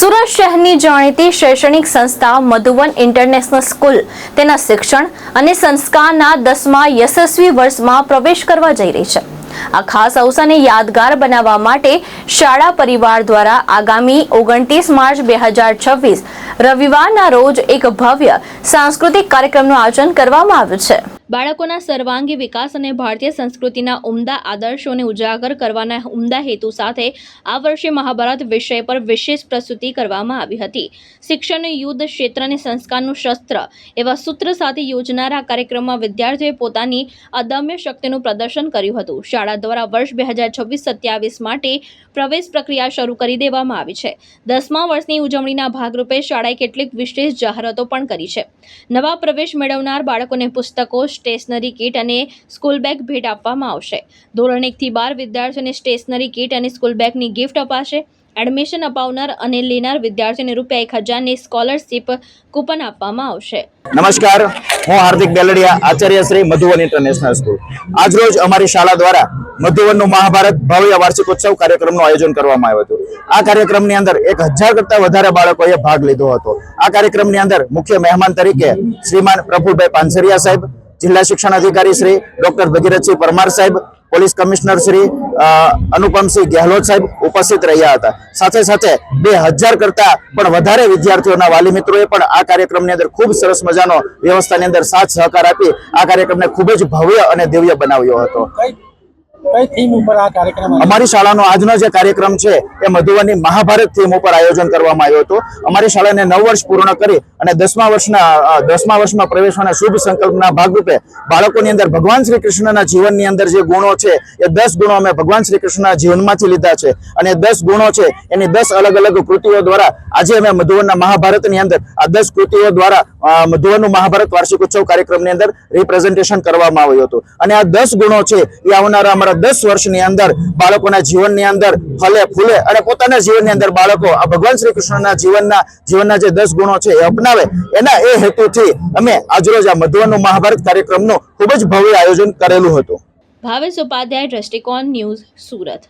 સુરત શહેરની જાણીતી શૈક્ષણિક સંસ્થા મધુવન ઇન્ટરનેશનલ સ્કૂલ તેના શિક્ષણ અને સંસ્કારના 10મા યશસ્વી વર્ષમાં પ્રવેશ કરવા જઈ રહી છે। આ ખાસ અવસરને યાદગાર બનાવવા માટે શાળા પરિવાર દ્વારા આગામી 29 માર્ચ 2026 રવિવારના રોજ એક ભવ્ય સાંસ્કૃતિક કાર્યક્રમનું આયોજન કરવામાં આવ્યું છે। બાળકોના સર્વાંગી વિકાસ અને ભારતીય સંસ્કૃતિના ઉમદા આદર્શોને ઉજાગર કરવાના ઉમદા હેતુ સાથે આ વર્ષે મહાભારત વિષય પર વિશેષ પ્રસ્તુતિ કરવામાં આવી હતી। શિક્ષણ યુદ્ધ ક્ષેત્રને સંસ્કારનું શસ્ત્ર એવા સૂત્ર સાથે યોજનારા કાર્યક્રમમાં વિદ્યાર્થીઓએ પોતાની અદમ્ય શક્તિનું પ્રદર્શન કર્યું હતું। શાળા દ્વારા વર્ષ 2026-27 માટે પ્રવેશ પ્રક્રિયા શરૂ કરી દેવામાં આવી છે। 10મા વર્ષની ઉજવણીના ભાગરૂપે શાળાએ કેટલીક વિશેષ જાહેરાતો પણ કરી છે। નવા પ્રવેશ મેળવનાર બાળકોને પુસ્તકો, સ્ટેશનરી કીટ અને સ્કૂલ બેગ ભેટ આપવામાં આવશે। ધોરણ 1 થી 12 વિદ્યાર્થીઓને સ્ટેશનરી કીટ અને સ્કૂલ બેગની ગિફ્ટ અપાશે। એડમિશન અપાવનાર અને લેનાર વિદ્યાર્થીઓને ₹1000 ની સ્કોલરશિપ કૂપન આપવામાં આવશે। નમસ્કાર, હું હાર્દિક બેલડિયા, આચાર્ય શ્રી મધુવન ઇન્ટરનેશનલ સ્કૂલ। આજ રોજ અમારી શાળા દ્વારા મધુવનનું મહાભારત ભવ્ય વાર્ષિકોત્સવ કાર્યક્રમનું આયોજન કરવામાં આવ્યું હતું। આ કાર્યક્રમની અંદર 1000 કરતા વધારે બાળકોએ ભાગ લીધો હતો। આ કાર્યક્રમની અંદર મુખ્ય મહેમાન તરીકે શ્રીમાન પ્રફુલભાઈ પાનસરિયા સાહેબ, જિલ્લા શિક્ષણ અધિકારી શ્રી ડોક્ટર ભગીરથસિંહ પરમાર સાહેબ, પોલીસ કમિશનર શ્રી અનુપમસિંહ ગેહલોત સાહેબ ઉપસ્થિત રહ્યા હતા। સાથે સાથે 2000 કરતા પણ વધારે વિદ્યાર્થીઓના વાલી મિત્રોએ પણ આ કાર્યક્રમની અંદર ખૂબ સરસ મજાનો વ્યવસ્થાની અંદર સાથ સહકાર આપી આ કાર્યક્રમને ખૂબ જ ભવ્ય અને દિવ્ય બનાવ્યો હતો। કઈ થીમ ઉપર આ કાર્યક્રમ? અમારી શાળાનો આજનો જે કાર્યક્રમ છે એ મધુવનની મહાભારત થીમ ઉપર આયોજન કરવામાં આવ્યું હતું। અમારી શાળાને 9 વર્ષ પૂર્ણ કરી અને 10મા વર્ષમાં પ્રવેશવાના શુભ સંકલ્પના ભાગરૂપે બાળકોની અંદર ભગવાન શ્રી કૃષ્ણના જીવનની અંદર જે ગુણો છે એ 10 ગુણો અમે ભગવાન શ્રી કૃષ્ણના જીવનમાંથી લીધા છે અને 10 ગુણો છે એની 10 અલગ અલગ કૃતિઓ દ્વારા આજે અમે મધુવનના મહાભારતની અંદર આ 10 કૃતિઓ દ્વારા મધુવનનું મહાભારત વાર્ષિકોત્સવ કાર્યક્રમની અંદર રિપ્રેઝન્ટેશન કરવામાં આવ્યું હતું અને આ 10 ગુણો છે એ આવનારા અમારા 10 વર્ષની અંદર બાળકોના જીવનની અંદર ફલે ફૂલે અને પોતાના જીવનની અંદર બાળકો આ ભગવાન શ્રી કૃષ્ણના જીવનના જે 10 ગુણો છે એ અપનાવે એના એ હેતુથી અમે આજરોજ આ મધુવનનું મહાભારત કાર્યક્રમનું ખૂબ જ ભવ્ય આયોજન કરેલું હતું। ભાવેશ ઉપાધ્યાય, દ્રષ્ટિકોણ ન્યૂઝ, સુરત।